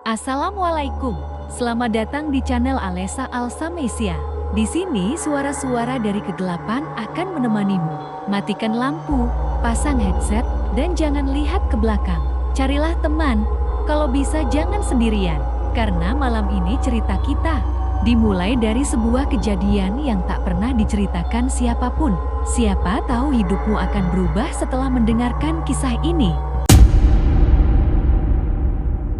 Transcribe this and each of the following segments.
Assalamualaikum. Selamat datang di channel Alessa Alsamesia. Di sini suara-suara dari kegelapan akan menemanimu. Matikan lampu, pasang headset, dan jangan lihat ke belakang. Carilah teman, kalau bisa jangan sendirian. Karena malam ini cerita kita dimulai dari sebuah kejadian yang tak pernah diceritakan siapapun. Siapa tahu hidupmu akan berubah setelah mendengarkan kisah ini.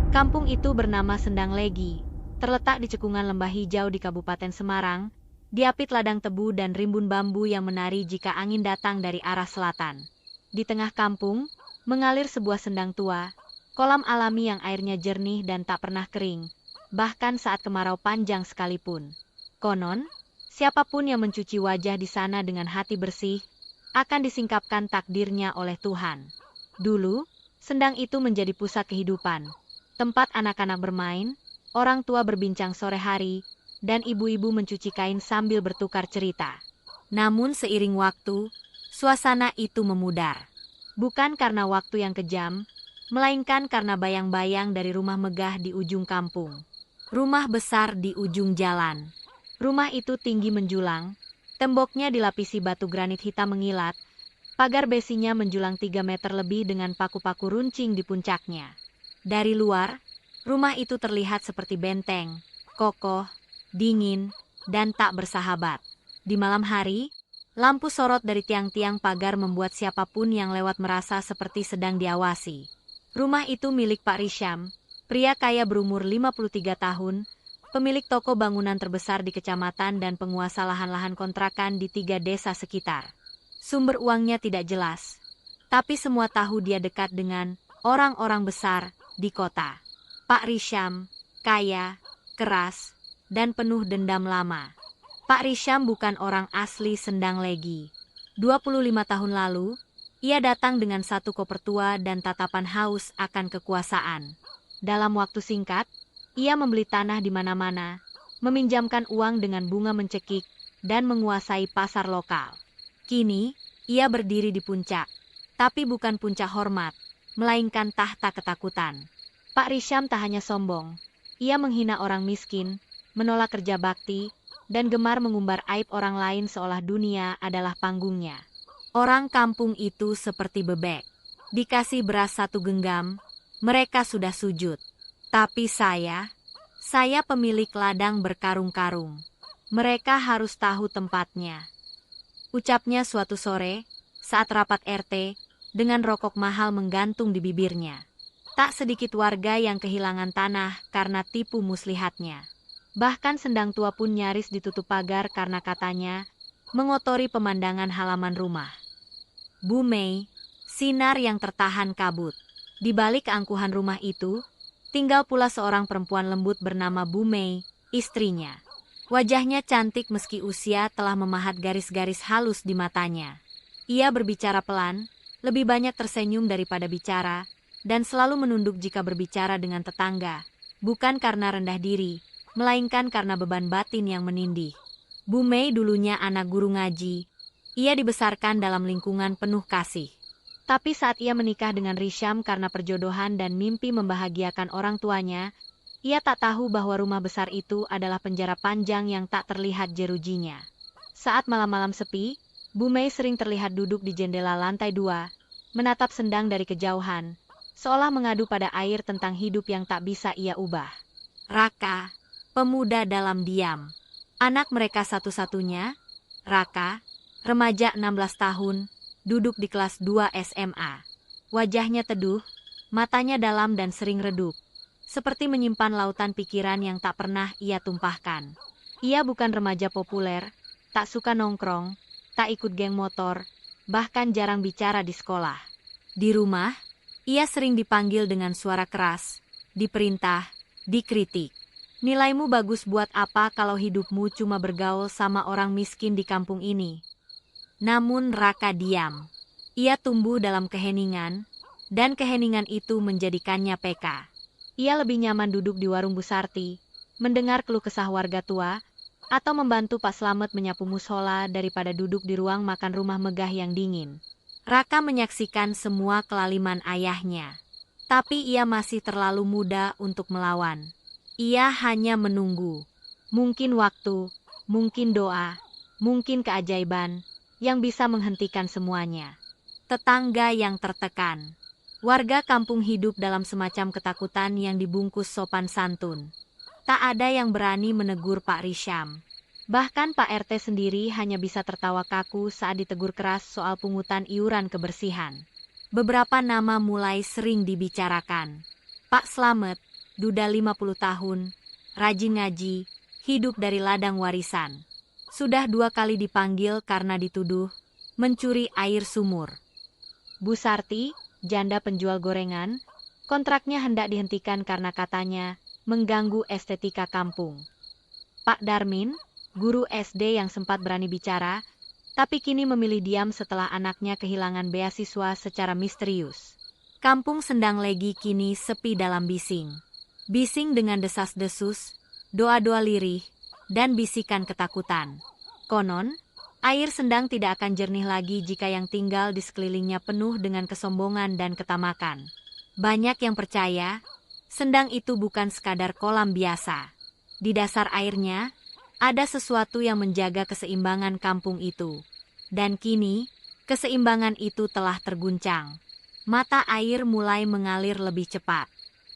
Kampung itu bernama Sendang Legi, terletak di cekungan lembah hijau di Kabupaten Semarang, diapit ladang tebu dan rimbun bambu yang menari jika angin datang dari arah selatan. Di tengah kampung, mengalir sebuah sendang tua, kolam alami yang airnya jernih dan tak pernah kering, bahkan saat kemarau panjang sekalipun. Konon, siapapun yang mencuci wajah di sana dengan hati bersih, akan disingkapkan takdirnya oleh Tuhan. Dulu, sendang itu menjadi pusat kehidupan. Tempat anak-anak bermain, orang tua berbincang sore hari, dan ibu-ibu mencuci kain sambil bertukar cerita. Namun seiring waktu, suasana itu memudar. Bukan karena waktu yang kejam, melainkan karena bayang-bayang dari rumah megah di ujung kampung. Rumah besar di ujung jalan. Rumah itu tinggi menjulang, temboknya dilapisi batu granit hitam mengilat, pagar besinya menjulang 3 meter lebih dengan paku-paku runcing di puncaknya. Dari luar, rumah itu terlihat seperti benteng, kokoh, dingin, dan tak bersahabat. Di malam hari, lampu sorot dari tiang-tiang pagar membuat siapapun yang lewat merasa seperti sedang diawasi. Rumah itu milik Pak Risyam, pria kaya berumur 53 tahun, pemilik toko bangunan terbesar di kecamatan dan penguasa lahan-lahan kontrakan di 3 desa sekitar. Sumber uangnya tidak jelas, tapi semua tahu dia dekat dengan orang-orang besar di kota. Pak Risyam, kaya, keras, dan penuh dendam lama. Pak Risyam bukan orang asli Sendang Legi. 25 tahun lalu, ia datang dengan satu koper tua dan tatapan haus akan kekuasaan. Dalam waktu singkat, ia membeli tanah di mana-mana, meminjamkan uang dengan bunga mencekik, dan menguasai pasar lokal. Kini, ia berdiri di puncak, tapi bukan puncak hormat, melainkan tahta ketakutan. Pak Risyam tak hanya sombong, ia menghina orang miskin, menolak kerja bakti, dan gemar mengumbar aib orang lain seolah dunia adalah panggungnya. Orang kampung itu seperti bebek. Dikasih beras 1 genggam, mereka sudah sujud. Tapi saya pemilik ladang berkarung-karung. Mereka harus tahu tempatnya. Ucapnya suatu sore, saat rapat RT, dengan rokok mahal menggantung di bibirnya. Tak sedikit warga yang kehilangan tanah karena tipu muslihatnya. Bahkan Sendang tua pun nyaris ditutup pagar karena katanya mengotori pemandangan halaman rumah. Bu Mei, sinar yang tertahan kabut. Di balik keangkuhan rumah itu, tinggal pula seorang perempuan lembut bernama Bu Mei, istrinya. Wajahnya cantik meski usia telah memahat garis-garis halus di matanya. Ia berbicara pelan, lebih banyak tersenyum daripada bicara, dan selalu menunduk jika berbicara dengan tetangga, bukan karena rendah diri, melainkan karena beban batin yang menindih. Bu Mei dulunya anak guru ngaji, ia dibesarkan dalam lingkungan penuh kasih. Tapi saat ia menikah dengan Risyam karena perjodohan dan mimpi membahagiakan orang tuanya, ia tak tahu bahwa rumah besar itu adalah penjara panjang yang tak terlihat jerujinya. Saat malam-malam sepi, Bu Mei sering terlihat duduk di jendela lantai 2, menatap sendang dari kejauhan, seolah mengadu pada air tentang hidup yang tak bisa ia ubah. Raka, pemuda dalam diam. Anak mereka satu-satunya, Raka, remaja 16 tahun, duduk di kelas 2 SMA. Wajahnya teduh, matanya dalam dan sering redup, seperti menyimpan lautan pikiran yang tak pernah ia tumpahkan. Ia bukan remaja populer, tak suka nongkrong, tak ikut geng motor, bahkan jarang bicara di sekolah. Di rumah, ia sering dipanggil dengan suara keras, diperintah, dikritik. Nilaimu bagus buat apa kalau hidupmu cuma bergaul sama orang miskin di kampung ini? Namun Raka diam. Ia tumbuh dalam keheningan, dan keheningan itu menjadikannya peka. Ia lebih nyaman duduk di warung Bu Sarti, mendengar keluh kesah warga tua, atau membantu Pak Slamet menyapu musola daripada duduk di ruang makan rumah megah yang dingin. Raka menyaksikan semua kelaliman ayahnya. Tapi ia masih terlalu muda untuk melawan. Ia hanya menunggu. Mungkin waktu, mungkin doa, mungkin keajaiban yang bisa menghentikan semuanya. Tetangga yang tertekan. Warga kampung hidup dalam semacam ketakutan yang dibungkus sopan santun. Tak ada yang berani menegur Pak Risham. Bahkan Pak RT sendiri hanya bisa tertawa kaku saat ditegur keras soal pungutan iuran kebersihan. Beberapa nama mulai sering dibicarakan. Pak Slamet, duda 50 tahun, rajin ngaji, hidup dari ladang warisan. Sudah 2 kali dipanggil karena dituduh mencuri air sumur. Bu Sarti, janda penjual gorengan, kontraknya hendak dihentikan karena katanya mengganggu estetika kampung. Pak Darmin, guru SD yang sempat berani bicara, tapi kini memilih diam setelah anaknya kehilangan beasiswa secara misterius. Kampung Sendang Legi kini sepi dalam bising. Bising dengan desas-desus, doa-doa lirih, dan bisikan ketakutan. Konon, air Sendang tidak akan jernih lagi jika yang tinggal di sekelilingnya penuh dengan kesombongan dan ketamakan. Banyak yang percaya, Sendang itu bukan sekadar kolam biasa. Di dasar airnya, ada sesuatu yang menjaga keseimbangan kampung itu. Dan kini, keseimbangan itu telah terguncang. Mata air mulai mengalir lebih cepat.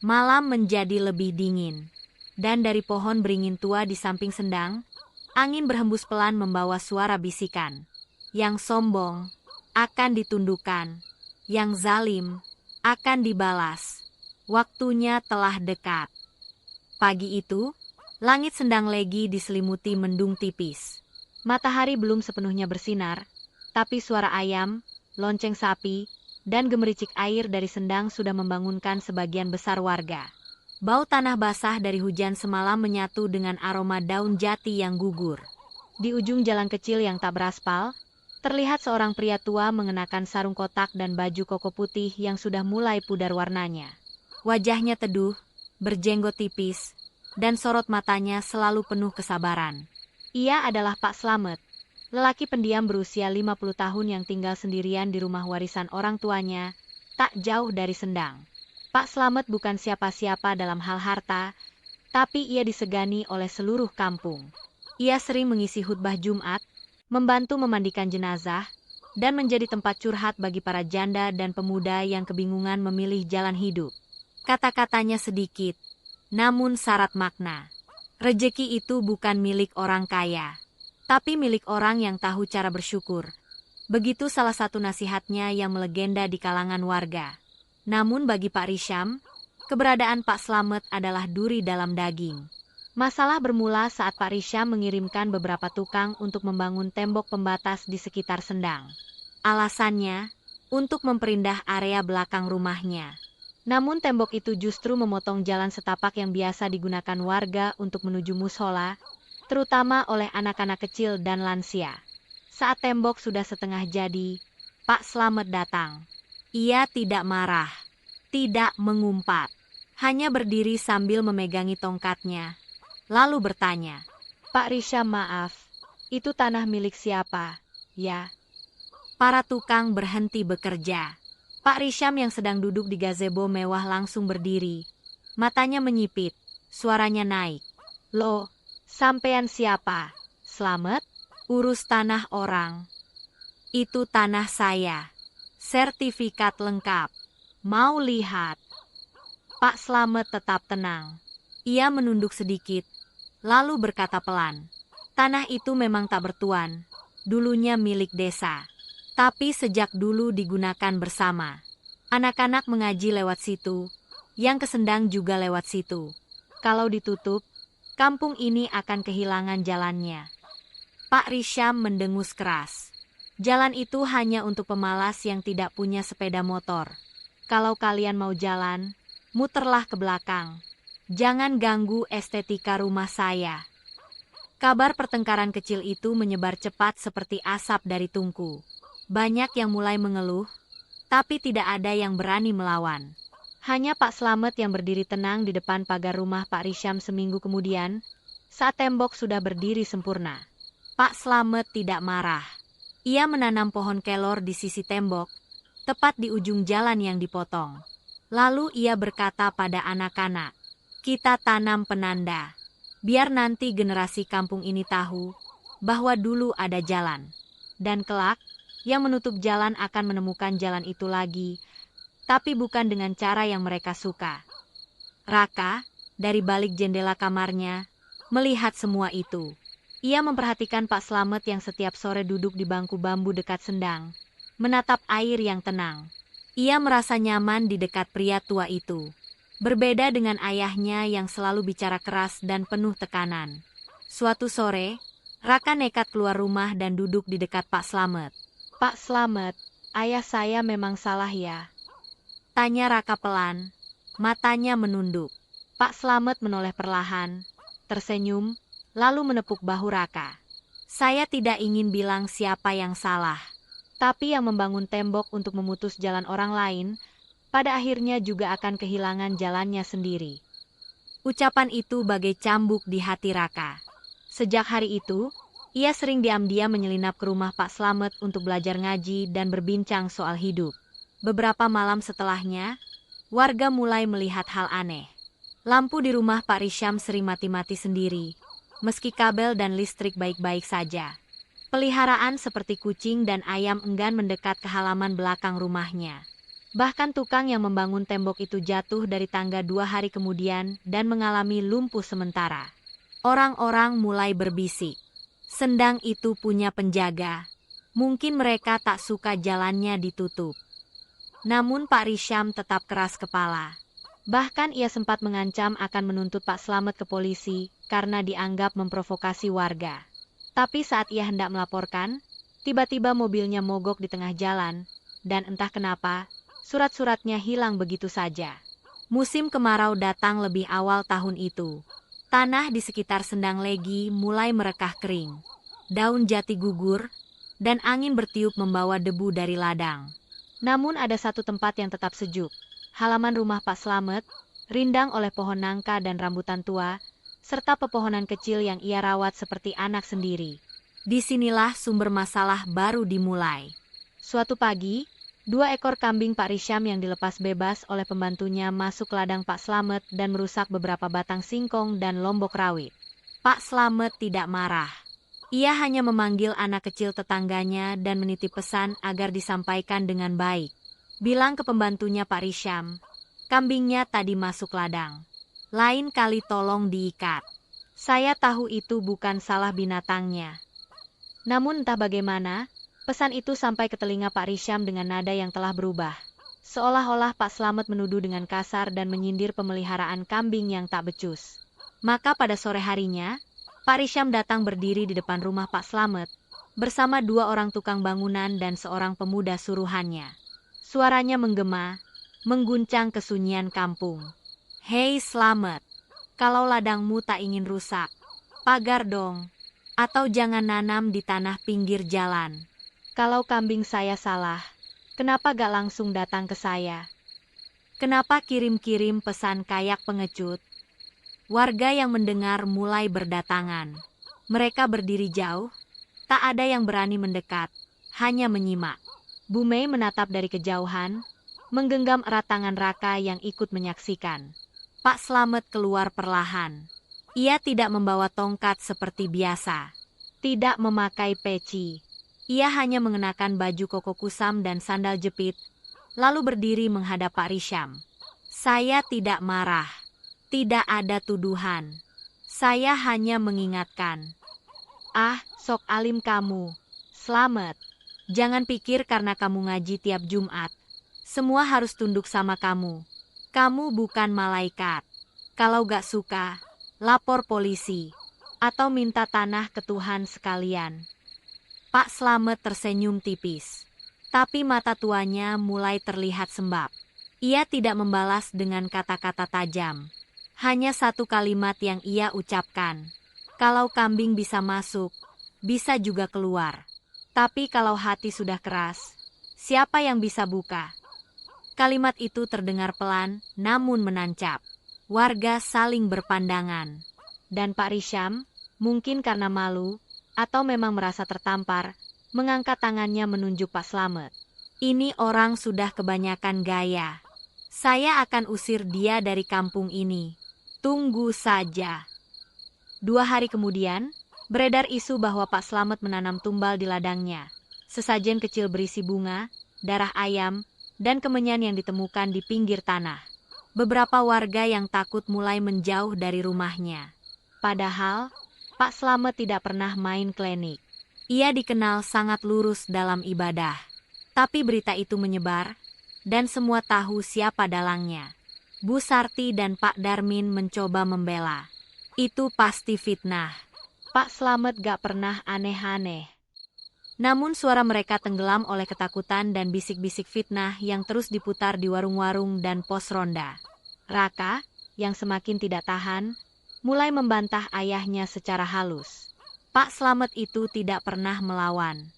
Malam menjadi lebih dingin. Dan dari pohon beringin tua di samping Sendang, angin berhembus pelan membawa suara bisikan. Yang sombong akan ditundukkan. Yang zalim akan dibalas. Waktunya telah dekat. Pagi itu, langit Sendang Legi diselimuti mendung tipis. Matahari belum sepenuhnya bersinar, tapi suara ayam, lonceng sapi, dan gemericik air dari Sendang sudah membangunkan sebagian besar warga. Bau tanah basah dari hujan semalam menyatu dengan aroma daun jati yang gugur. Di ujung jalan kecil yang tak beraspal, terlihat seorang pria tua mengenakan sarung kotak dan baju koko putih yang sudah mulai pudar warnanya. Wajahnya teduh, berjenggot tipis, dan sorot matanya selalu penuh kesabaran. Ia adalah Pak Slamet, lelaki pendiam berusia 50 tahun yang tinggal sendirian di rumah warisan orang tuanya, tak jauh dari Sendang. Pak Slamet bukan siapa-siapa dalam hal harta, tapi ia disegani oleh seluruh kampung. Ia sering mengisi khutbah Jumat, membantu memandikan jenazah, dan menjadi tempat curhat bagi para janda dan pemuda yang kebingungan memilih jalan hidup. Kata-katanya sedikit, namun syarat makna. Rejeki itu bukan milik orang kaya, tapi milik orang yang tahu cara bersyukur. Begitu salah satu nasihatnya yang melegenda di kalangan warga. Namun bagi Pak Risham, keberadaan Pak Slamet adalah duri dalam daging. Masalah bermula saat Pak Risham mengirimkan beberapa tukang untuk membangun tembok pembatas di sekitar Sendang. Alasannya, untuk memperindah area belakang rumahnya. Namun tembok itu justru memotong jalan setapak yang biasa digunakan warga untuk menuju musola, terutama oleh anak-anak kecil dan lansia. Saat tembok sudah setengah jadi, Pak Slamet datang. Ia tidak marah, tidak mengumpat, hanya berdiri sambil memegangi tongkatnya, lalu bertanya, "Pak Risham, maaf, itu tanah milik siapa, ya?" Para tukang berhenti bekerja. Pak Risham yang sedang duduk di gazebo mewah langsung berdiri. Matanya menyipit, suaranya naik. "Loh, sampean siapa? Slamet? Urus tanah orang." "Itu tanah saya. Sertifikat lengkap. Mau lihat?" Pak Slamet tetap tenang. Ia menunduk sedikit, lalu berkata pelan, "Tanah itu memang tak bertuan. Dulunya milik desa. Tapi sejak dulu digunakan bersama. Anak-anak mengaji lewat situ, yang ke Sendang juga lewat situ. Kalau ditutup, kampung ini akan kehilangan jalannya." Pak Risham mendengus keras. Jalan itu hanya untuk pemalas yang tidak punya sepeda motor. Kalau kalian mau jalan, muterlah ke belakang. Jangan ganggu estetika rumah saya. Kabar pertengkaran kecil itu menyebar cepat seperti asap dari tungku. Banyak yang mulai mengeluh, tapi tidak ada yang berani melawan. Hanya Pak Slamet yang berdiri tenang di depan pagar rumah Pak Risham seminggu kemudian, saat tembok sudah berdiri sempurna. Pak Slamet tidak marah. Ia menanam pohon kelor di sisi tembok, tepat di ujung jalan yang dipotong. Lalu ia berkata pada anak-anak, "Kita tanam penanda, biar nanti generasi kampung ini tahu bahwa dulu ada jalan. Dan kelak, yang menutup jalan akan menemukan jalan itu lagi, tapi bukan dengan cara yang mereka suka." Raka, dari balik jendela kamarnya, melihat semua itu. Ia memperhatikan Pak Slamet yang setiap sore duduk di bangku bambu dekat sendang, menatap air yang tenang. Ia merasa nyaman di dekat pria tua itu. Berbeda dengan ayahnya yang selalu bicara keras dan penuh tekanan. Suatu sore, Raka nekat keluar rumah dan duduk di dekat Pak Slamet. "Pak Slamet, ayah saya memang salah ya?" tanya Raka pelan, matanya menunduk. Pak Slamet menoleh perlahan, tersenyum, lalu menepuk bahu Raka. "Saya tidak ingin bilang siapa yang salah. Tapi yang membangun tembok untuk memutus jalan orang lain, pada akhirnya juga akan kehilangan jalannya sendiri." Ucapan itu bagai cambuk di hati Raka. Sejak hari itu, ia sering diam-diam menyelinap ke rumah Pak Slamet untuk belajar ngaji dan berbincang soal hidup. Beberapa malam setelahnya, warga mulai melihat hal aneh. Lampu di rumah Pak Risyam sering mati-mati sendiri, meski kabel dan listrik baik-baik saja. Peliharaan seperti kucing dan ayam enggan mendekat ke halaman belakang rumahnya. Bahkan tukang yang membangun tembok itu jatuh dari tangga 2 hari kemudian dan mengalami lumpuh sementara. Orang-orang mulai berbisik. Sendang itu punya penjaga. Mungkin mereka tak suka jalannya ditutup. Namun Pak Risyam tetap keras kepala. Bahkan ia sempat mengancam akan menuntut Pak Slamet ke polisi karena dianggap memprovokasi warga. Tapi saat ia hendak melaporkan, tiba-tiba mobilnya mogok di tengah jalan, dan entah kenapa, surat-suratnya hilang begitu saja. Musim kemarau datang lebih awal tahun itu. Tanah di sekitar Sendang Legi mulai merekah kering. Daun jati gugur, dan angin bertiup membawa debu dari ladang. Namun ada satu tempat yang tetap sejuk. Halaman rumah Pak Slamet, rindang oleh pohon nangka dan rambutan tua, serta pepohonan kecil yang ia rawat seperti anak sendiri. Disinilah sumber masalah baru dimulai. Suatu pagi, 2 ekor kambing Pak Risyam yang dilepas bebas oleh pembantunya masuk ladang Pak Slamet dan merusak beberapa batang singkong dan lombok rawit. Pak Slamet tidak marah. Ia hanya memanggil anak kecil tetangganya dan menitip pesan agar disampaikan dengan baik. Bilang ke pembantunya Pak Risyam, kambingnya tadi masuk ladang. Lain kali tolong diikat. Saya tahu itu bukan salah binatangnya. Namun entah bagaimana, pesan itu sampai ke telinga Pak Risyam dengan nada yang telah berubah. Seolah-olah Pak Slamet menuduh dengan kasar dan menyindir pemeliharaan kambing yang tak becus. Maka pada sore harinya, Pak Risyam datang berdiri di depan rumah Pak Slamet, bersama 2 orang tukang bangunan dan seorang pemuda suruhannya. Suaranya menggema, mengguncang kesunyian kampung. "Hei Slamet, kalau ladangmu tak ingin rusak, pagar dong, atau jangan nanam di tanah pinggir jalan. Kalau kambing saya salah, kenapa gak langsung datang ke saya? Kenapa kirim-kirim pesan kayak pengecut?" Warga yang mendengar mulai berdatangan. Mereka berdiri jauh, tak ada yang berani mendekat, hanya menyimak. Bu Mei menatap dari kejauhan, menggenggam erat tangan Raka yang ikut menyaksikan. Pak Slamet keluar perlahan. Ia tidak membawa tongkat seperti biasa. Tidak memakai peci. Ia hanya mengenakan baju koko kusam dan sandal jepit, lalu berdiri menghadap Pak Risyam. "Saya tidak marah. Tidak ada tuduhan. Saya hanya mengingatkan." "Ah, sok alim kamu. Slamet. Jangan pikir karena kamu ngaji tiap Jumat, semua harus tunduk sama kamu. Kamu bukan malaikat. Kalau gak suka, lapor polisi, atau minta tanah ke Tuhan sekalian." Pak Slamet tersenyum tipis, tapi mata tuanya mulai terlihat sembab. Ia tidak membalas dengan kata-kata tajam. Hanya satu kalimat yang ia ucapkan. Kalau kambing bisa masuk, bisa juga keluar. Tapi kalau hati sudah keras, siapa yang bisa buka? Kalimat itu terdengar pelan, namun menancap. Warga saling berpandangan. Dan Pak Risyam, mungkin karena malu, atau memang merasa tertampar, mengangkat tangannya menunjuk Pak Slamet. Ini orang sudah kebanyakan gaya. Saya akan usir dia dari kampung ini. Tunggu saja. 2 hari kemudian, beredar isu bahwa Pak Slamet menanam tumbal di ladangnya. Sesajen kecil berisi bunga, darah ayam, dan kemenyan yang ditemukan di pinggir tanah. Beberapa warga yang takut mulai menjauh dari rumahnya. Padahal, Pak Slamet tidak pernah main klinik. Ia dikenal sangat lurus dalam ibadah. Tapi berita itu menyebar, dan semua tahu siapa dalangnya. Bu Sarti dan Pak Darmin mencoba membela. Itu pasti fitnah. Pak Slamet gak pernah aneh-aneh. Namun suara mereka tenggelam oleh ketakutan dan bisik-bisik fitnah yang terus diputar di warung-warung dan pos ronda. Raka, yang semakin tidak tahan, mulai membantah ayahnya secara halus. Pak Slamet itu tidak pernah melawan.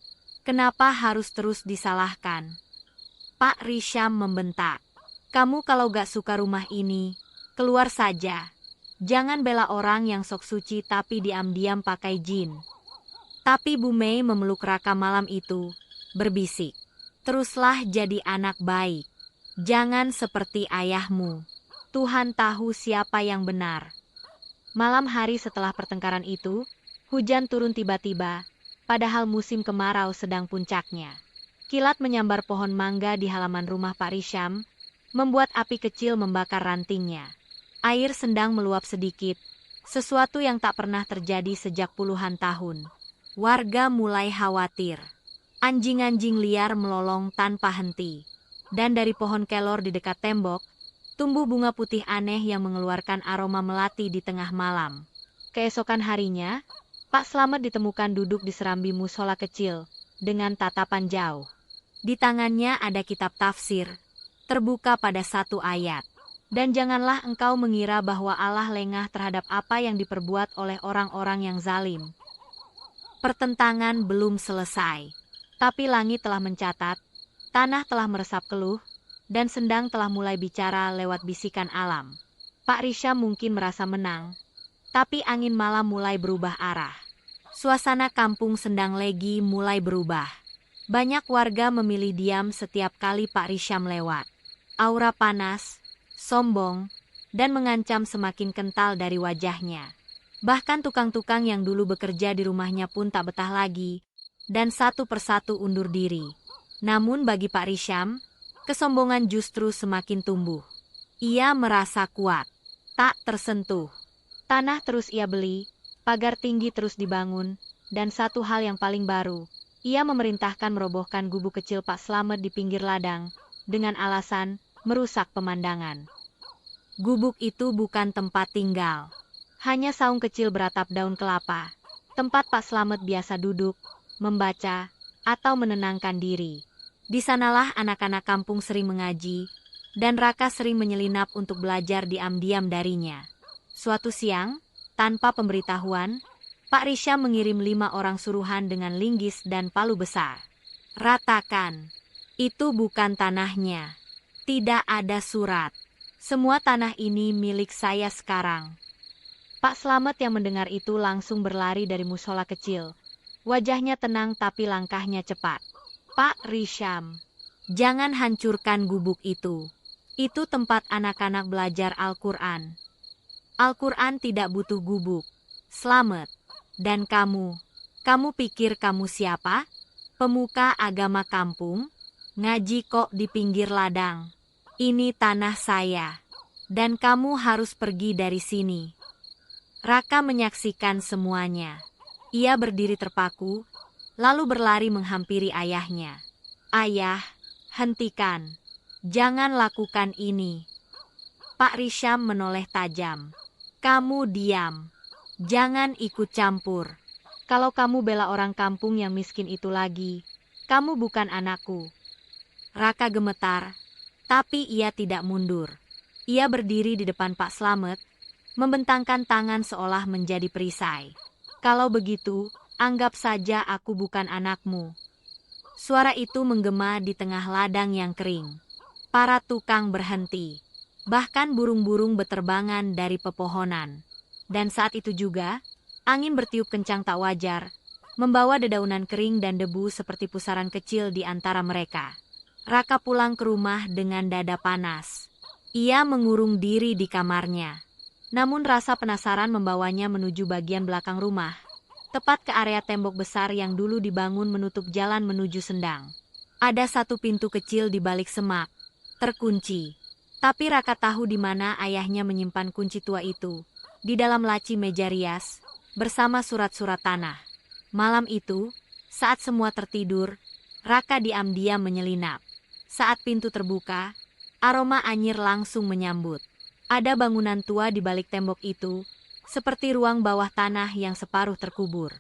Kenapa harus terus disalahkan? Pak Risham membentak. Kamu kalau gak suka rumah ini, keluar saja. Jangan bela orang yang sok suci tapi diam-diam pakai jin. Tapi Bu Mei memeluk Raka malam itu, berbisik. Teruslah jadi anak baik. Jangan seperti ayahmu. Tuhan tahu siapa yang benar. Malam hari setelah pertengkaran itu, hujan turun tiba-tiba, padahal musim kemarau sedang puncaknya. Kilat menyambar pohon mangga di halaman rumah Pak Risham, membuat api kecil membakar rantingnya. Air sendang meluap sedikit, sesuatu yang tak pernah terjadi sejak puluhan tahun. Warga mulai khawatir. Anjing-anjing liar melolong tanpa henti. Dan dari pohon kelor di dekat tembok, tumbuh bunga putih aneh yang mengeluarkan aroma melati di tengah malam. Keesokan harinya, Pak Slamet ditemukan duduk di serambi musola kecil, dengan tatapan jauh. Di tangannya ada kitab tafsir, terbuka pada 1 ayat. Dan janganlah engkau mengira bahwa Allah lengah terhadap apa yang diperbuat oleh orang-orang yang zalim. Pertentangan belum selesai, tapi langit telah mencatat, tanah telah meresap keluh, dan sendang telah mulai bicara lewat bisikan alam. Pak Risham mungkin merasa menang, tapi angin malam mulai berubah arah. Suasana kampung Sendang Legi mulai berubah. Banyak warga memilih diam setiap kali Pak Risham lewat. Aura panas, sombong, dan mengancam semakin kental dari wajahnya. Bahkan tukang-tukang yang dulu bekerja di rumahnya pun tak betah lagi, dan satu persatu undur diri. Namun bagi Pak Risham, kesombongan justru semakin tumbuh. Ia merasa kuat, tak tersentuh. Tanah terus ia beli, pagar tinggi terus dibangun, dan satu hal yang paling baru, ia memerintahkan merobohkan gubuk kecil Pak Slamet di pinggir ladang, dengan alasan merusak pemandangan. Gubuk itu bukan tempat tinggal. Hanya saung kecil beratap daun kelapa. Tempat Pak Slamet biasa duduk, membaca, atau menenangkan diri. Di sanalah anak-anak kampung sering mengaji, dan Raka sering menyelinap untuk belajar diam-diam darinya. Suatu siang, tanpa pemberitahuan, Pak Risham mengirim 5 orang suruhan dengan linggis dan palu besar. Ratakan, itu bukan tanahnya. Tidak ada surat. Semua tanah ini milik saya sekarang. Pak Slamet yang mendengar itu langsung berlari dari musola kecil. Wajahnya tenang tapi langkahnya cepat. Pak Risham, jangan hancurkan gubuk itu. Itu tempat anak-anak belajar Al-Quran. Al-Quran tidak butuh gubuk. Slamet. Dan kamu pikir kamu siapa? Pemuka agama kampung? Ngaji kok di pinggir ladang. Ini tanah saya. Dan kamu harus pergi dari sini. Raka menyaksikan semuanya. Ia berdiri terpaku, lalu berlari menghampiri ayahnya. Ayah, hentikan. Jangan lakukan ini. Pak Risham menoleh tajam. Kamu diam. Jangan ikut campur. Kalau kamu bela orang kampung yang miskin itu lagi, kamu bukan anakku. Raka gemetar, tapi ia tidak mundur. Ia berdiri di depan Pak Slamet, membentangkan tangan seolah menjadi perisai. Kalau begitu, anggap saja aku bukan anakmu. Suara itu menggema di tengah ladang yang kering. Para tukang berhenti. Bahkan burung-burung beterbangan dari pepohonan. Dan saat itu juga, angin bertiup kencang tak wajar, membawa dedaunan kering dan debu seperti pusaran kecil di antara mereka. Raka pulang ke rumah dengan dada panas. Ia mengurung diri di kamarnya. Namun rasa penasaran membawanya menuju bagian belakang rumah, tepat ke area tembok besar yang dulu dibangun menutup jalan menuju sendang. Ada satu pintu kecil di balik semak, terkunci. Tapi Raka tahu di mana ayahnya menyimpan kunci tua itu, di dalam laci meja rias, bersama surat-surat tanah. Malam itu, saat semua tertidur, Raka diam-diam menyelinap. Saat pintu terbuka, aroma anyir langsung menyambut. Ada bangunan tua di balik tembok itu, seperti ruang bawah tanah yang separuh terkubur.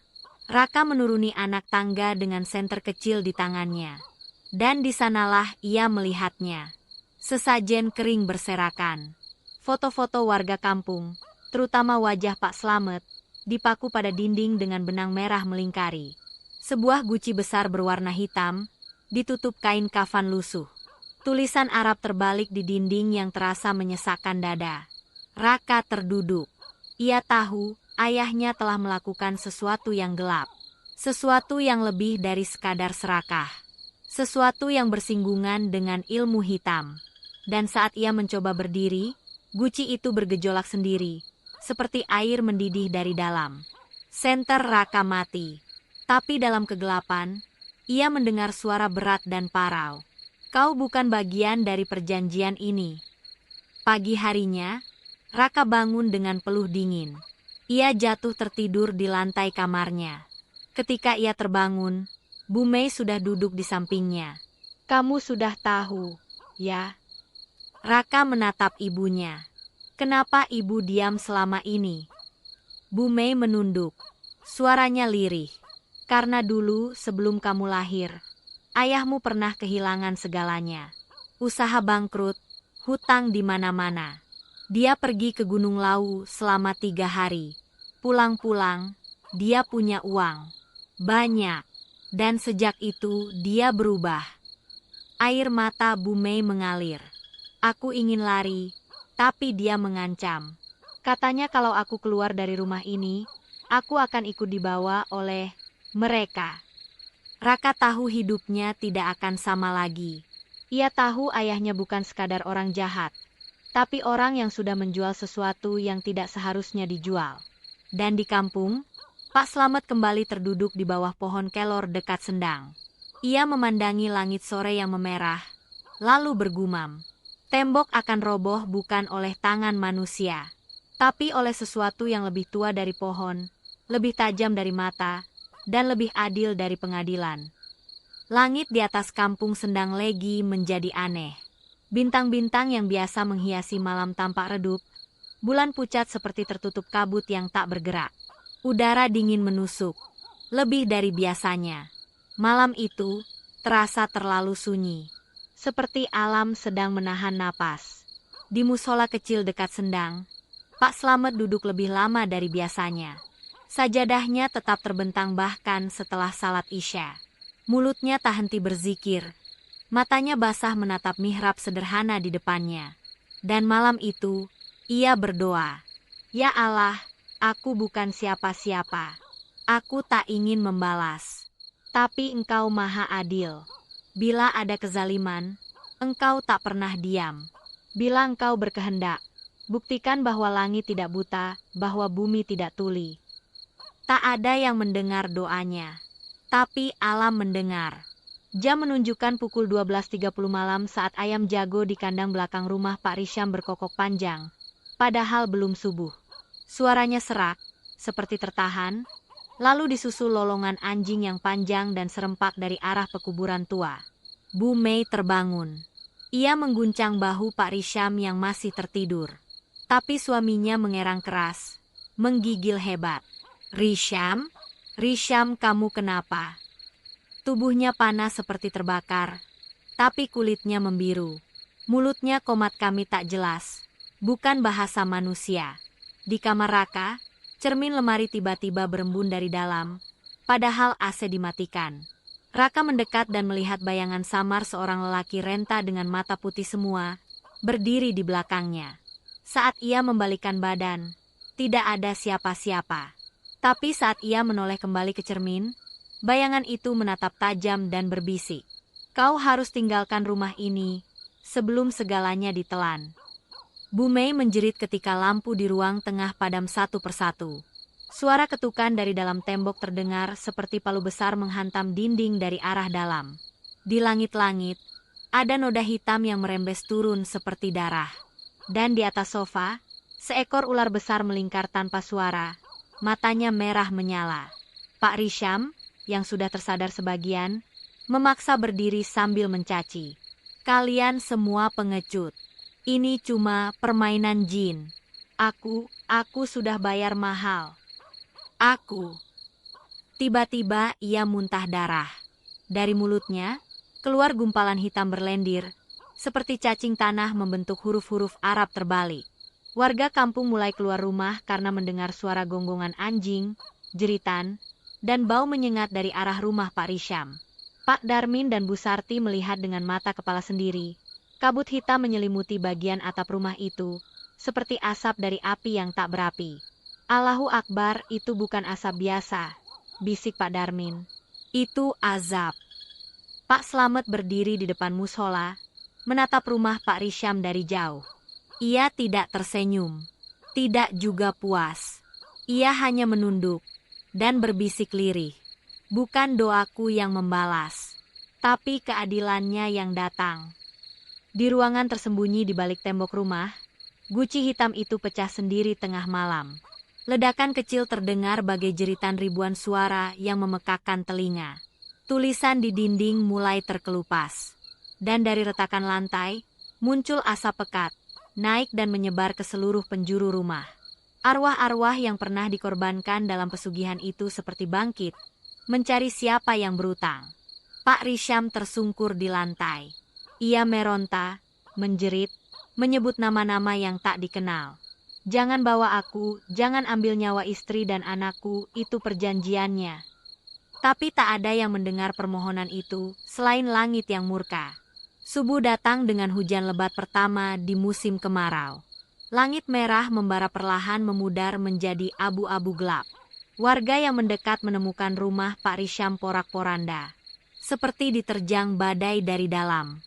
Raka menuruni anak tangga dengan senter kecil di tangannya. Dan di sanalah ia melihatnya. Sesajen kering berserakan. Foto-foto warga kampung, terutama wajah Pak Slamet, dipaku pada dinding dengan benang merah melingkari. Sebuah guci besar berwarna hitam, ditutup kain kafan lusuh. Tulisan Arab terbalik di dinding yang terasa menyesakkan dada. Raka terduduk. Ia tahu ayahnya telah melakukan sesuatu yang gelap. Sesuatu yang lebih dari sekadar serakah. Sesuatu yang bersinggungan dengan ilmu hitam. Dan saat ia mencoba berdiri, guci itu bergejolak sendiri, seperti air mendidih dari dalam. Senter Raka mati. Tapi dalam kegelapan, ia mendengar suara berat dan parau. Kau bukan bagian dari perjanjian ini. Pagi harinya, Raka bangun dengan peluh dingin. Ia jatuh tertidur di lantai kamarnya. Ketika ia terbangun, Bu Mei sudah duduk di sampingnya. Kamu sudah tahu, ya? Raka menatap ibunya. Kenapa ibu diam selama ini? Bu Mei menunduk. Suaranya lirih. Karena dulu sebelum kamu lahir, ayahmu pernah kehilangan segalanya. Usaha bangkrut, hutang di mana-mana. Dia pergi ke Gunung Lawu selama 3 hari. Pulang-pulang, dia punya uang. Banyak. Dan sejak itu dia berubah. Air mata Bu Mei mengalir. Aku ingin lari, tapi dia mengancam. Katanya kalau aku keluar dari rumah ini, aku akan ikut dibawa oleh mereka. Raka tahu hidupnya tidak akan sama lagi. Ia tahu ayahnya bukan sekadar orang jahat, tapi orang yang sudah menjual sesuatu yang tidak seharusnya dijual. Dan di kampung, Pak Slamet kembali terduduk di bawah pohon kelor dekat sendang. Ia memandangi langit sore yang memerah, lalu bergumam. Tembok akan roboh bukan oleh tangan manusia, tapi oleh sesuatu yang lebih tua dari pohon, lebih tajam dari mata, dan lebih adil dari pengadilan. Langit di atas kampung Sendang Legi menjadi aneh. Bintang-bintang yang biasa menghiasi malam tampak redup, bulan pucat seperti tertutup kabut yang tak bergerak. Udara dingin menusuk, lebih dari biasanya. Malam itu terasa terlalu sunyi, seperti alam sedang menahan napas. Di musola kecil dekat sendang, Pak Slamet duduk lebih lama dari biasanya. Sajadahnya tetap terbentang bahkan setelah salat Isya. Mulutnya tak henti berzikir. Matanya basah menatap mihrab sederhana di depannya. Dan malam itu, ia berdoa. Ya Allah, aku bukan siapa-siapa. Aku tak ingin membalas. Tapi Engkau maha adil. Bila ada kezaliman, Engkau tak pernah diam. Bila Engkau berkehendak, buktikan bahwa langit tidak buta, bahwa bumi tidak tuli. Tak ada yang mendengar doanya, tapi alam mendengar. Jam menunjukkan pukul 12.30 malam saat ayam jago di kandang belakang rumah Pak Risham berkokok panjang, padahal belum subuh. Suaranya serak, seperti tertahan, lalu disusul lolongan anjing yang panjang dan serempak dari arah pekuburan tua. Bu Mei terbangun. Ia mengguncang bahu Pak Risham yang masih tertidur. Tapi suaminya mengerang keras, menggigil hebat. Risham, Risham, kamu kenapa? Tubuhnya panas seperti terbakar, tapi kulitnya membiru. Mulutnya komat kami tak jelas, bukan bahasa manusia. Di kamar Raka, cermin lemari tiba-tiba berembun dari dalam, padahal AC dimatikan. Raka mendekat dan melihat bayangan samar seorang lelaki renta dengan mata putih semua, berdiri di belakangnya. Saat ia membalikkan badan, tidak ada siapa-siapa. Tapi saat ia menoleh kembali ke cermin, bayangan itu menatap tajam dan berbisik. Kau harus tinggalkan rumah ini, sebelum segalanya ditelan. Bu Mei menjerit ketika lampu di ruang tengah padam satu persatu. Suara ketukan dari dalam tembok terdengar seperti palu besar menghantam dinding dari arah dalam. Di langit-langit, ada noda hitam yang merembes turun seperti darah. Dan di atas sofa, seekor ular besar melingkar tanpa suara, matanya merah menyala. Pak Risham, yang sudah tersadar sebagian, memaksa berdiri sambil mencaci. Kalian semua pengecut. Ini cuma permainan jin. Aku sudah bayar mahal. Aku. Tiba-tiba ia muntah darah. Dari mulutnya, keluar gumpalan hitam berlendir, seperti cacing tanah membentuk huruf-huruf Arab terbalik. Warga kampung mulai keluar rumah karena mendengar suara gonggongan anjing, jeritan, dan bau menyengat dari arah rumah Pak Risham. Pak Darmin dan Bu Sarti melihat dengan mata kepala sendiri. Kabut hitam menyelimuti bagian atap rumah itu, seperti asap dari api yang tak berapi. Allahu Akbar, itu bukan asap biasa, bisik Pak Darmin. Itu azab. Pak Slamet berdiri di depan musola, menatap rumah Pak Risham dari jauh. Ia tidak tersenyum, tidak juga puas. Ia hanya menunduk dan berbisik lirih. Bukan doaku yang membalas, tapi keadilannya yang datang. Di ruangan tersembunyi di balik tembok rumah, guci hitam itu pecah sendiri tengah malam. Ledakan kecil terdengar bagai jeritan ribuan suara yang memekakkan telinga. Tulisan di dinding mulai terkelupas. Dan dari retakan lantai, muncul asap pekat, naik dan menyebar ke seluruh penjuru rumah. Arwah-arwah yang pernah dikorbankan dalam pesugihan itu seperti bangkit, mencari siapa yang berutang. Pak Risham tersungkur di lantai. Ia meronta, menjerit, menyebut nama-nama yang tak dikenal. Jangan bawa aku, jangan ambil nyawa istri dan anakku, itu perjanjiannya. Tapi tak ada yang mendengar permohonan itu, selain langit yang murka. Subuh datang dengan hujan lebat pertama di musim kemarau. Langit merah membara perlahan memudar menjadi abu-abu gelap. Warga yang mendekat menemukan rumah Pak Risham porak-poranda, seperti diterjang badai dari dalam.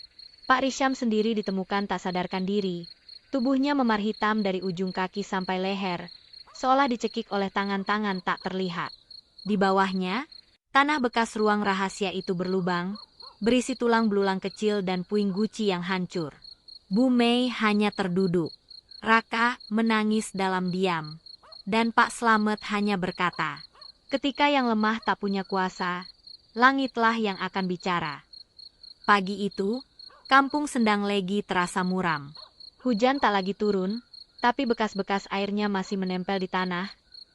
Pak Risham sendiri ditemukan tak sadarkan diri. Tubuhnya memar hitam dari ujung kaki sampai leher, seolah dicekik oleh tangan-tangan tak terlihat. Di bawahnya, tanah bekas ruang rahasia itu berlubang, berisi tulang belulang kecil dan puing guci yang hancur. Bu Mei hanya terduduk. Raka menangis dalam diam. Dan Pak Slamet hanya berkata, ketika yang lemah tak punya kuasa, langitlah yang akan bicara. Pagi itu, kampung Sendang Legi terasa muram. Hujan tak lagi turun, tapi bekas-bekas airnya masih menempel di tanah,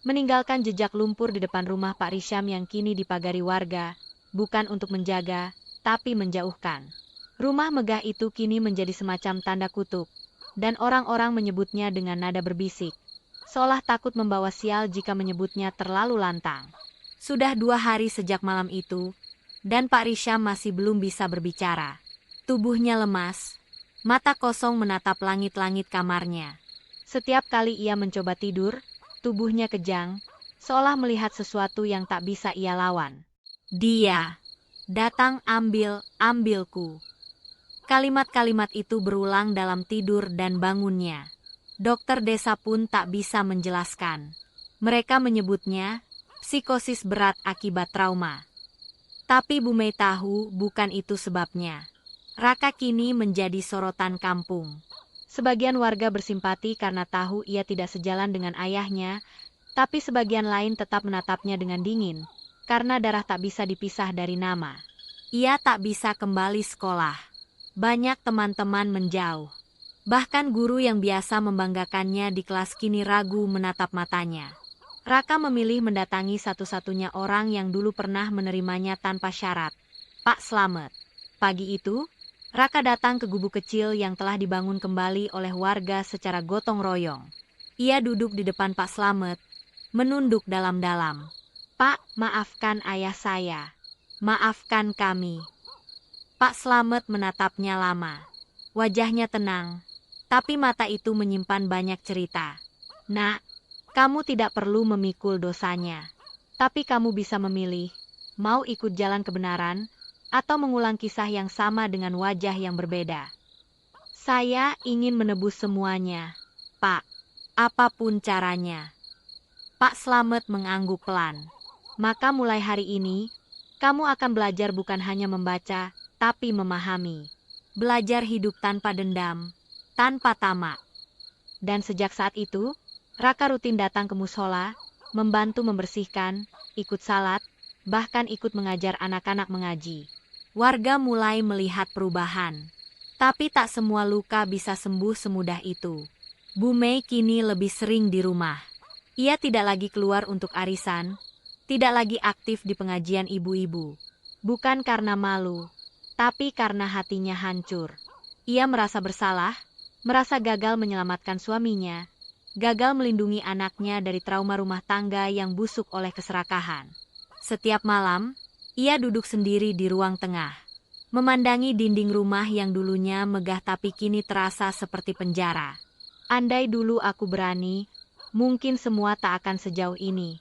meninggalkan jejak lumpur di depan rumah Pak Risham yang kini dipagari warga, bukan untuk menjaga, tapi menjauhkan. Rumah megah itu kini menjadi semacam tanda kutuk, dan orang-orang menyebutnya dengan nada berbisik, seolah takut membawa sial jika menyebutnya terlalu lantang. Sudah 2 hari sejak malam itu, dan Pak Risham masih belum bisa berbicara. Tubuhnya lemas, mata kosong menatap langit-langit kamarnya. Setiap kali ia mencoba tidur, tubuhnya kejang, seolah melihat sesuatu yang tak bisa ia lawan. Dia datang ambilku. Kalimat-kalimat itu berulang dalam tidur dan bangunnya. Dokter desa pun tak bisa menjelaskan. Mereka menyebutnya psikosis berat akibat trauma. Tapi Bu Mei tahu bukan itu sebabnya. Raka kini menjadi sorotan kampung. Sebagian warga bersimpati karena tahu ia tidak sejalan dengan ayahnya, tapi sebagian lain tetap menatapnya dengan dingin, karena darah tak bisa dipisah dari nama. Ia tak bisa kembali sekolah. Banyak teman-teman menjauh. Bahkan guru yang biasa membanggakannya di kelas kini ragu menatap matanya. Raka memilih mendatangi satu-satunya orang yang dulu pernah menerimanya tanpa syarat, Pak Slamet. Pagi itu, Raka datang ke gubuk kecil yang telah dibangun kembali oleh warga secara gotong royong. Ia duduk di depan Pak Slamet, menunduk dalam-dalam. Pak, maafkan ayah saya. Maafkan kami. Pak Slamet menatapnya lama. Wajahnya tenang, tapi mata itu menyimpan banyak cerita. Nak, kamu tidak perlu memikul dosanya. Tapi kamu bisa memilih, mau ikut jalan kebenaran, atau mengulang kisah yang sama dengan wajah yang berbeda. Saya ingin menebus semuanya. Pak. Apapun caranya. Pak Slamet mengangguk pelan. Maka mulai hari ini, kamu akan belajar bukan hanya membaca, tapi memahami. Belajar hidup tanpa dendam, tanpa tamak. Dan sejak saat itu, Raka rutin datang ke musola, membantu membersihkan, ikut salat, bahkan ikut mengajar anak-anak mengaji. Warga mulai melihat perubahan. Tapi tak semua luka bisa sembuh semudah itu. Bu Mei kini lebih sering di rumah. Ia tidak lagi keluar untuk arisan, tidak lagi aktif di pengajian ibu-ibu. Bukan karena malu, tapi karena hatinya hancur. Ia merasa bersalah, merasa gagal menyelamatkan suaminya, gagal melindungi anaknya dari trauma rumah tangga yang busuk oleh keserakahan. Setiap malam, ia duduk sendiri di ruang tengah, memandangi dinding rumah yang dulunya megah tapi kini terasa seperti penjara. Andai dulu aku berani, mungkin semua tak akan sejauh ini.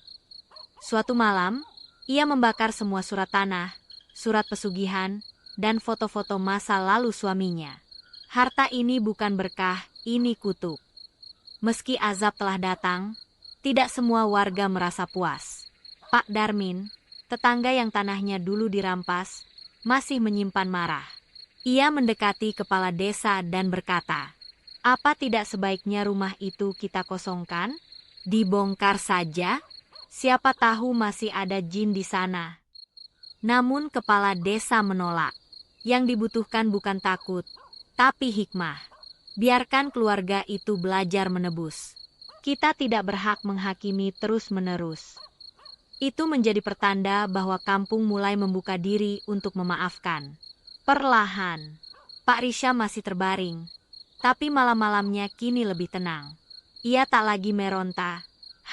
Suatu malam, ia membakar semua surat tanah, surat pesugihan, dan foto-foto masa lalu suaminya. Harta ini bukan berkah, ini kutuk. Meski azab telah datang, tidak semua warga merasa puas. Pak Darmin, tetangga yang tanahnya dulu dirampas, masih menyimpan marah. Ia mendekati kepala desa dan berkata, "Apa tidak sebaiknya rumah itu kita kosongkan? Dibongkar saja? Siapa tahu masih ada jin di sana." Namun kepala desa menolak. Yang dibutuhkan bukan takut, tapi hikmah. Biarkan keluarga itu belajar menebus. Kita tidak berhak menghakimi terus-menerus. Itu menjadi pertanda bahwa kampung mulai membuka diri untuk memaafkan. Perlahan, Pak Risha masih terbaring, tapi malam-malamnya kini lebih tenang. Ia tak lagi meronta,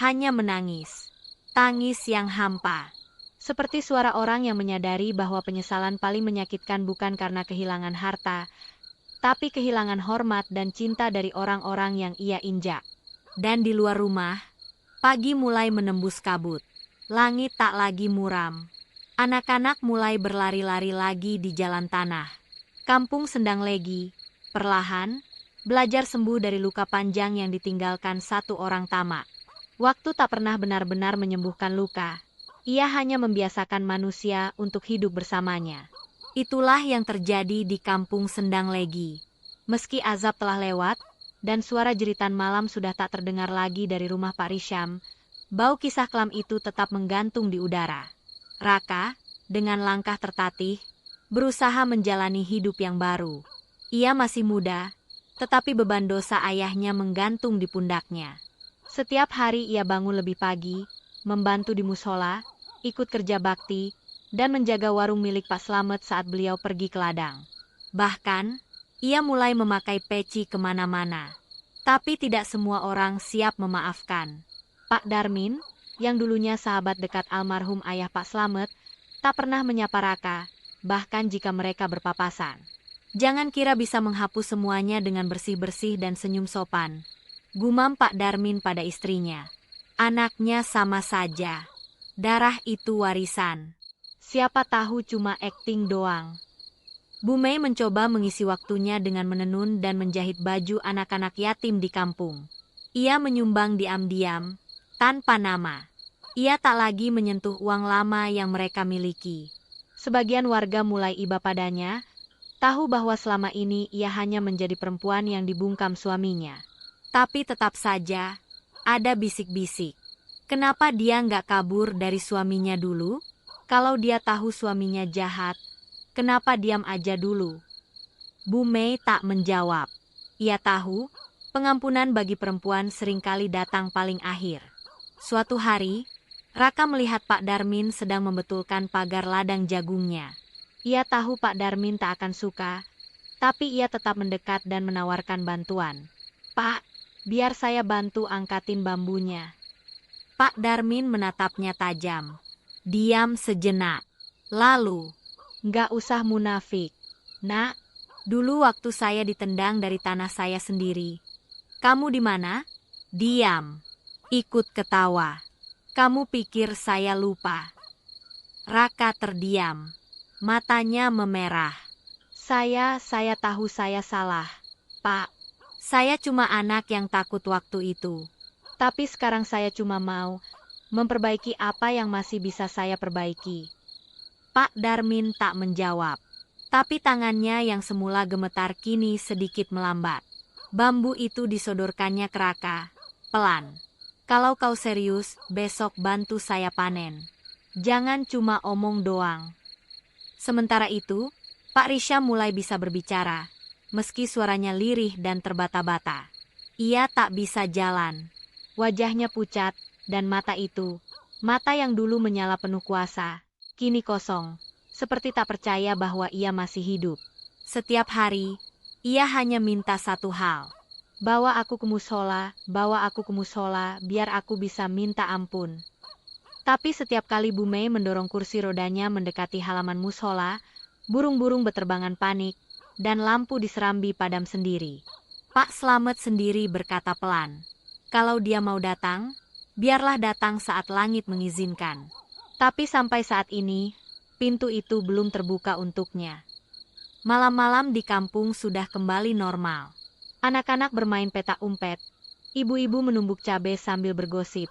hanya menangis. Tangis yang hampa. Seperti suara orang yang menyadari bahwa penyesalan paling menyakitkan bukan karena kehilangan harta, tapi kehilangan hormat dan cinta dari orang-orang yang ia injak. Dan di luar rumah, pagi mulai menembus kabut. Langit tak lagi muram. Anak-anak mulai berlari-lari lagi di jalan tanah. Kampung Sendang Legi, perlahan, belajar sembuh dari luka panjang yang ditinggalkan satu orang tamak. Waktu tak pernah benar-benar menyembuhkan luka. Ia hanya membiasakan manusia untuk hidup bersamanya. Itulah yang terjadi di Kampung Sendang Legi. Meski azab telah lewat, dan suara jeritan malam sudah tak terdengar lagi dari rumah Pak Risham, bau kisah kelam itu tetap menggantung di udara. Raka, dengan langkah tertatih, berusaha menjalani hidup yang baru. Ia masih muda, tetapi beban dosa ayahnya menggantung di pundaknya. Setiap hari ia bangun lebih pagi, membantu di musola, ikut kerja bakti, dan menjaga warung milik Pak Slamet saat beliau pergi ke ladang. Bahkan, ia mulai memakai peci kemana-mana. Tapi tidak semua orang siap memaafkan. Pak Darmin, yang dulunya sahabat dekat almarhum ayah Pak Slamet, tak pernah menyapa Raka, bahkan jika mereka berpapasan. Jangan kira bisa menghapus semuanya dengan bersih-bersih dan senyum sopan. Gumam Pak Darmin pada istrinya. Anaknya sama saja. Darah itu warisan. Siapa tahu cuma akting doang. Bu Mei mencoba mengisi waktunya dengan menenun dan menjahit baju anak-anak yatim di kampung. Ia menyumbang diam-diam, tanpa nama. Ia tak lagi menyentuh uang lama yang mereka miliki. Sebagian warga mulai iba padanya, tahu bahwa selama ini ia hanya menjadi perempuan yang dibungkam suaminya. Tapi tetap saja, ada bisik-bisik. Kenapa dia nggak kabur dari suaminya dulu? Kalau dia tahu suaminya jahat, kenapa diam aja dulu? Bu Mei tak menjawab. Ia tahu, pengampunan bagi perempuan seringkali datang paling akhir. Suatu hari, Raka melihat Pak Darmin sedang membetulkan pagar ladang jagungnya. Ia tahu Pak Darmin tak akan suka, tapi ia tetap mendekat dan menawarkan bantuan. "Pak, biar saya bantu angkatin bambunya." Pak Darmin menatapnya tajam. Diam sejenak. Lalu, "Nggak usah munafik. Nak, dulu waktu saya ditendang dari tanah saya sendiri. Kamu di mana?" "Diam." Ikut ketawa. "Kamu pikir saya lupa?" Raka terdiam. Matanya memerah. Saya tahu saya salah, Pak." Saya cuma anak yang takut waktu itu. Tapi sekarang saya cuma mau memperbaiki apa yang masih bisa saya perbaiki. Pak Darmin tak menjawab. Tapi tangannya yang semula gemetar kini sedikit melambat. Bambu itu disodorkannya ke Raka. Pelan. Kalau kau serius, besok bantu saya panen. Jangan cuma omong doang. Sementara itu, Pak Risham mulai bisa berbicara. Meski suaranya lirih dan terbata-bata. Ia tak bisa jalan. Wajahnya pucat, dan mata itu, mata yang dulu menyala penuh kuasa, kini kosong, seperti tak percaya bahwa ia masih hidup. Setiap hari, ia hanya minta satu hal. Bawa aku ke musola, bawa aku ke musola, biar aku bisa minta ampun. Tapi setiap kali Bu Mei mendorong kursi rodanya mendekati halaman musola, burung-burung beterbangan panik, dan lampu di serambi padam sendiri. Pak Slamet sendiri berkata pelan, kalau dia mau datang, biarlah datang saat langit mengizinkan. Tapi sampai saat ini, pintu itu belum terbuka untuknya. Malam-malam di kampung sudah kembali normal. Anak-anak bermain petak umpet, ibu-ibu menumbuk cabai sambil bergosip,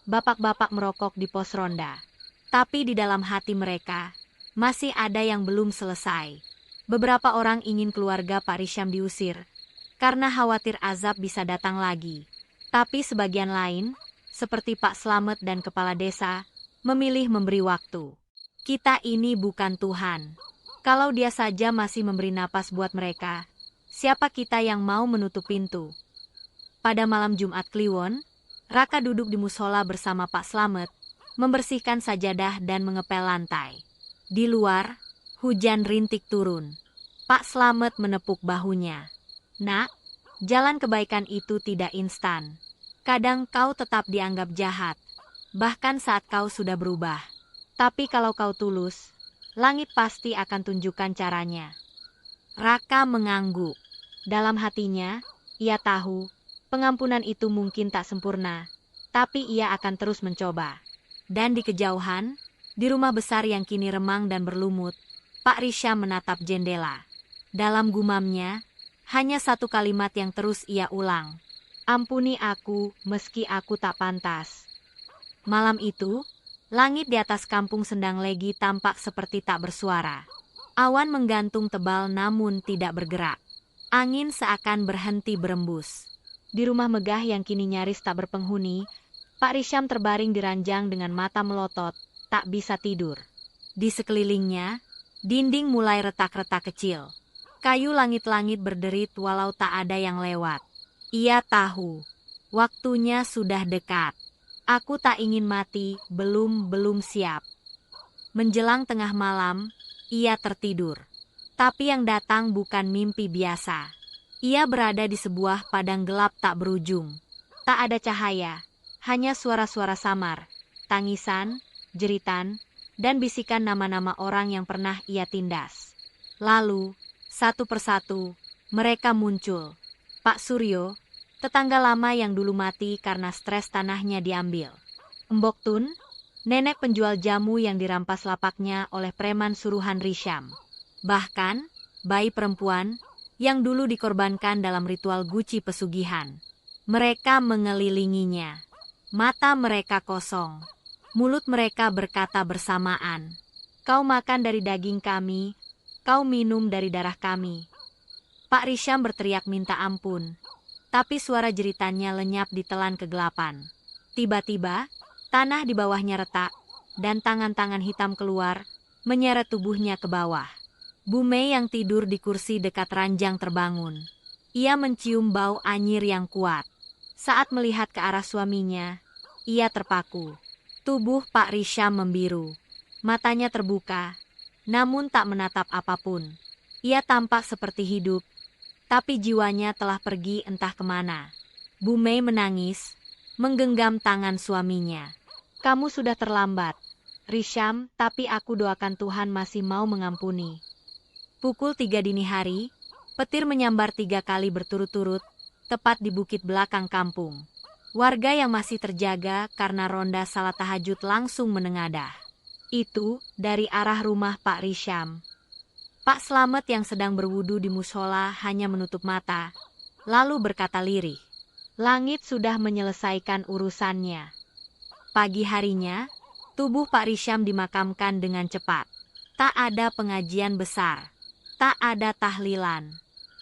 bapak-bapak merokok di pos ronda. Tapi di dalam hati mereka, masih ada yang belum selesai. Beberapa orang ingin keluarga Pak Risham diusir, karena khawatir azab bisa datang lagi. Tapi sebagian lain, seperti Pak Slamet dan Kepala Desa, memilih memberi waktu. Kita ini bukan Tuhan. Kalau dia saja masih memberi napas buat mereka, siapa kita yang mau menutup pintu? Pada malam Jumat Kliwon, Raka duduk di musola bersama Pak Slamet, membersihkan sajadah dan mengepel lantai. Di luar, hujan rintik turun. Pak Slamet menepuk bahunya. Nak, jalan kebaikan itu tidak instan. Kadang kau tetap dianggap jahat, bahkan saat kau sudah berubah. Tapi kalau kau tulus, langit pasti akan tunjukkan caranya. Raka mengangguk. Dalam hatinya, ia tahu, pengampunan itu mungkin tak sempurna, tapi ia akan terus mencoba. Dan di kejauhan, di rumah besar yang kini remang dan berlumut, Pak Risham menatap jendela. Dalam gumamnya, hanya satu kalimat yang terus ia ulang. Ampuni aku, meski aku tak pantas. Malam itu, langit di atas kampung Sendang Legi tampak seperti tak bersuara. Awan menggantung tebal namun tidak bergerak. Angin seakan berhenti berembus. Di rumah megah yang kini nyaris tak berpenghuni, Pak Risham terbaring di ranjang dengan mata melotot, tak bisa tidur. Di sekelilingnya, dinding mulai retak-retak kecil. Kayu langit-langit berderit walau tak ada yang lewat. Ia tahu, waktunya sudah dekat. Aku tak ingin mati, belum siap. Menjelang tengah malam, ia tertidur. Tapi yang datang bukan mimpi biasa. Ia berada di sebuah padang gelap tak berujung. Tak ada cahaya, hanya suara-suara samar, tangisan, jeritan, dan bisikan nama-nama orang yang pernah ia tindas. Lalu, satu persatu, mereka muncul. Pak Suryo, tetangga lama yang dulu mati karena stres tanahnya diambil. Mbok Tun, nenek penjual jamu yang dirampas lapaknya oleh preman suruhan Risham. Bahkan, bayi perempuan yang dulu dikorbankan dalam ritual guci pesugihan. Mereka mengelilinginya. Mata mereka kosong. Mulut mereka berkata bersamaan. Kau makan dari daging kami, kau minum dari darah kami. Pak Risham berteriak minta ampun. Tapi suara jeritannya lenyap di telan kegelapan. Tiba-tiba, tanah di bawahnya retak, dan tangan-tangan hitam keluar, menyeret tubuhnya ke bawah. Bu Mei yang tidur di kursi dekat ranjang terbangun. Ia mencium bau anyir yang kuat. Saat melihat ke arah suaminya, ia terpaku. Tubuh Pak Risham membiru. Matanya terbuka, namun tak menatap apapun. Ia tampak seperti hidup, tapi jiwanya telah pergi entah kemana. Bu Mei menangis, menggenggam tangan suaminya. Kamu sudah terlambat, Risham, tapi aku doakan Tuhan masih mau mengampuni. Pukul 3 dini hari, petir menyambar 3 kali berturut-turut, tepat di bukit belakang kampung. Warga yang masih terjaga karena ronda salat tahajud langsung menengadah. Itu dari arah rumah Pak Risham. Pak Slamet yang sedang berwudu di musola hanya menutup mata, lalu berkata lirih. Langit sudah menyelesaikan urusannya. Pagi harinya, tubuh Pak Risham dimakamkan dengan cepat. Tak ada pengajian besar. Tak ada tahlilan.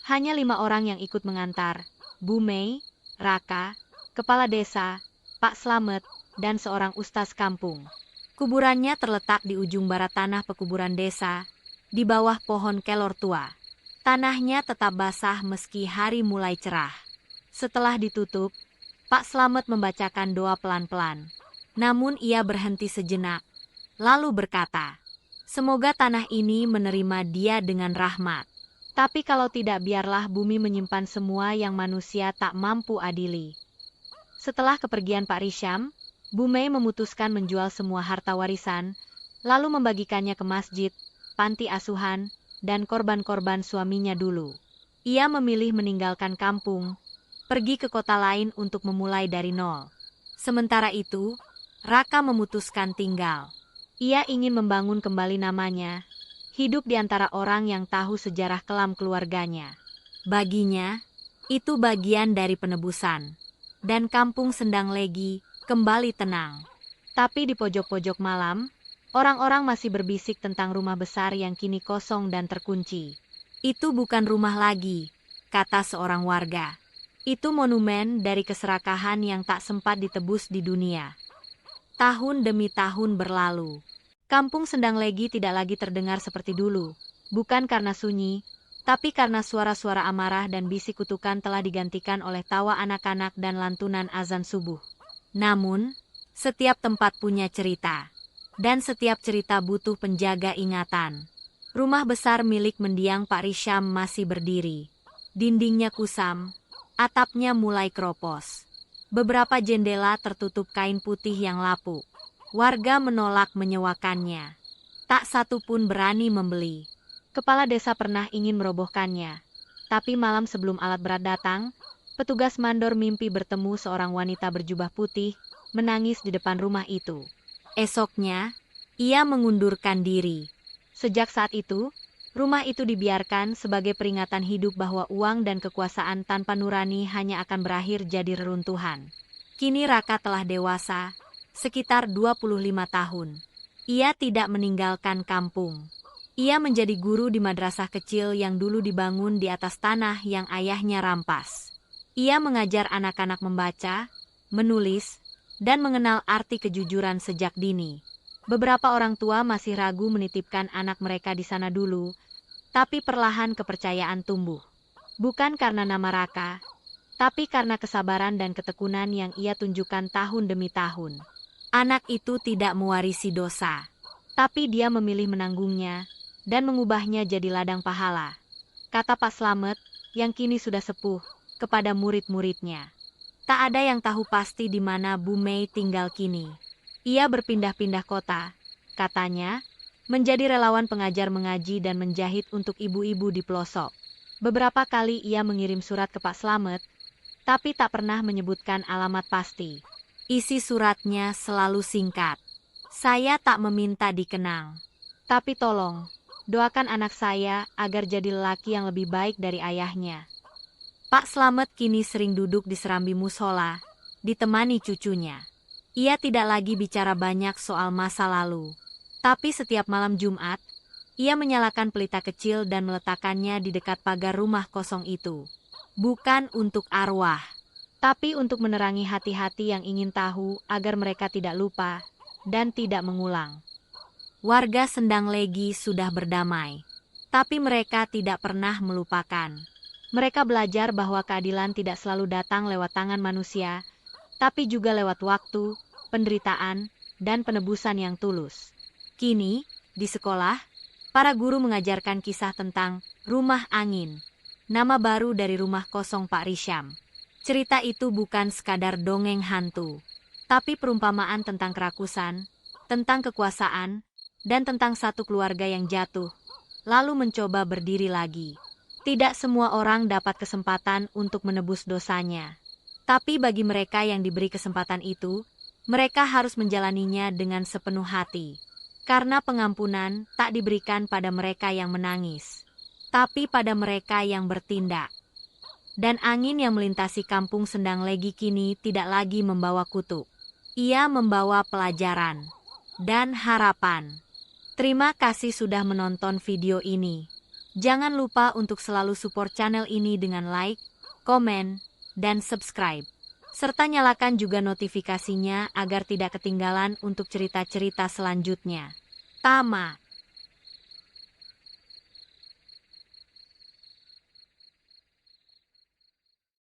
Hanya 5 orang yang ikut mengantar. Bu Mei, Raka, Kepala Desa, Pak Slamet, dan seorang ustaz kampung. Kuburannya terletak di ujung barat tanah pekuburan desa, di bawah pohon kelor tua. Tanahnya tetap basah meski hari mulai cerah. Setelah ditutup, Pak Slamet membacakan doa pelan-pelan. Namun ia berhenti sejenak, lalu berkata, "Semoga tanah ini menerima dia dengan rahmat. Tapi kalau tidak, biarlah bumi menyimpan semua yang manusia tak mampu adili." Setelah kepergian Pak Risham, Bu Mei memutuskan menjual semua harta warisan, lalu membagikannya ke masjid, panti asuhan, dan korban-korban suaminya dulu. Ia memilih meninggalkan kampung, pergi ke kota lain untuk memulai dari nol. Sementara itu, Raka memutuskan tinggal. Ia ingin membangun kembali namanya, hidup di antara orang yang tahu sejarah kelam keluarganya. Baginya, itu bagian dari penebusan. Dan kampung Sendang Legi kembali tenang. Tapi di pojok-pojok malam, orang-orang masih berbisik tentang rumah besar yang kini kosong dan terkunci. "Itu bukan rumah lagi," kata seorang warga. "Itu monumen dari keserakahan yang tak sempat ditebus di dunia." Tahun demi tahun berlalu. Kampung Sendang Legi tidak lagi terdengar seperti dulu. Bukan karena sunyi, tapi karena suara-suara amarah dan bisik kutukan telah digantikan oleh tawa anak-anak dan lantunan azan subuh. Namun, setiap tempat punya cerita. Dan setiap cerita butuh penjaga ingatan. Rumah besar milik mendiang Pak Risham masih berdiri. Dindingnya kusam, atapnya mulai keropos. Beberapa jendela tertutup kain putih yang lapuk. Warga menolak menyewakannya. Tak satu pun berani membeli. Kepala desa pernah ingin merobohkannya. Tapi malam sebelum alat berat datang, petugas mandor mimpi bertemu seorang wanita berjubah putih, menangis di depan rumah itu. Esoknya, ia mengundurkan diri. Sejak saat itu, rumah itu dibiarkan sebagai peringatan hidup bahwa uang dan kekuasaan tanpa nurani hanya akan berakhir jadi reruntuhan. Kini Raka telah dewasa, sekitar 25 tahun. Ia tidak meninggalkan kampung. Ia menjadi guru di madrasah kecil yang dulu dibangun di atas tanah yang ayahnya rampas. Ia mengajar anak-anak membaca, menulis, dan mengenal arti kejujuran sejak dini. Beberapa orang tua masih ragu menitipkan anak mereka di sana dulu, tapi perlahan kepercayaan tumbuh. Bukan karena nama Raka, tapi karena kesabaran dan ketekunan yang ia tunjukkan tahun demi tahun. Anak itu tidak mewarisi dosa, tapi dia memilih menanggungnya dan mengubahnya jadi ladang pahala. Kata Pak Slamet, yang kini sudah sepuh, kepada murid-muridnya. Tak ada yang tahu pasti di mana Bu Mei tinggal kini. Ia berpindah-pindah kota, katanya, menjadi relawan pengajar mengaji dan menjahit untuk ibu-ibu di pelosok. Beberapa kali ia mengirim surat ke Pak Slamet, tapi tak pernah menyebutkan alamat pasti. Isi suratnya selalu singkat. "Saya tak meminta dikenang, tapi tolong, doakan anak saya agar jadi lelaki yang lebih baik dari ayahnya." Pak Slamet kini sering duduk di serambi musola, ditemani cucunya. Ia tidak lagi bicara banyak soal masa lalu. Tapi setiap malam Jumat, ia menyalakan pelita kecil dan meletakkannya di dekat pagar rumah kosong itu. Bukan untuk arwah, tapi untuk menerangi hati-hati yang ingin tahu agar mereka tidak lupa dan tidak mengulang. Warga Sendang Legi sudah berdamai, tapi mereka tidak pernah melupakan. Mereka belajar bahwa keadilan tidak selalu datang lewat tangan manusia, tapi juga lewat waktu, penderitaan, dan penebusan yang tulus. Kini, di sekolah, para guru mengajarkan kisah tentang Rumah Angin, nama baru dari rumah kosong Pak Risham. Cerita itu bukan sekadar dongeng hantu, tapi perumpamaan tentang kerakusan, tentang kekuasaan, dan tentang satu keluarga yang jatuh, lalu mencoba berdiri lagi. Tidak semua orang dapat kesempatan untuk menebus dosanya. Tapi bagi mereka yang diberi kesempatan itu, mereka harus menjalaninya dengan sepenuh hati. Karena pengampunan tak diberikan pada mereka yang menangis, tapi pada mereka yang bertindak. Dan angin yang melintasi kampung Sendang Legi kini tidak lagi membawa kutuk. Ia membawa pelajaran dan harapan. Terima kasih sudah menonton video ini. Jangan lupa untuk selalu support channel ini dengan like, komen, dan subscribe. Serta nyalakan juga notifikasinya agar tidak ketinggalan untuk cerita-cerita selanjutnya. Tamat.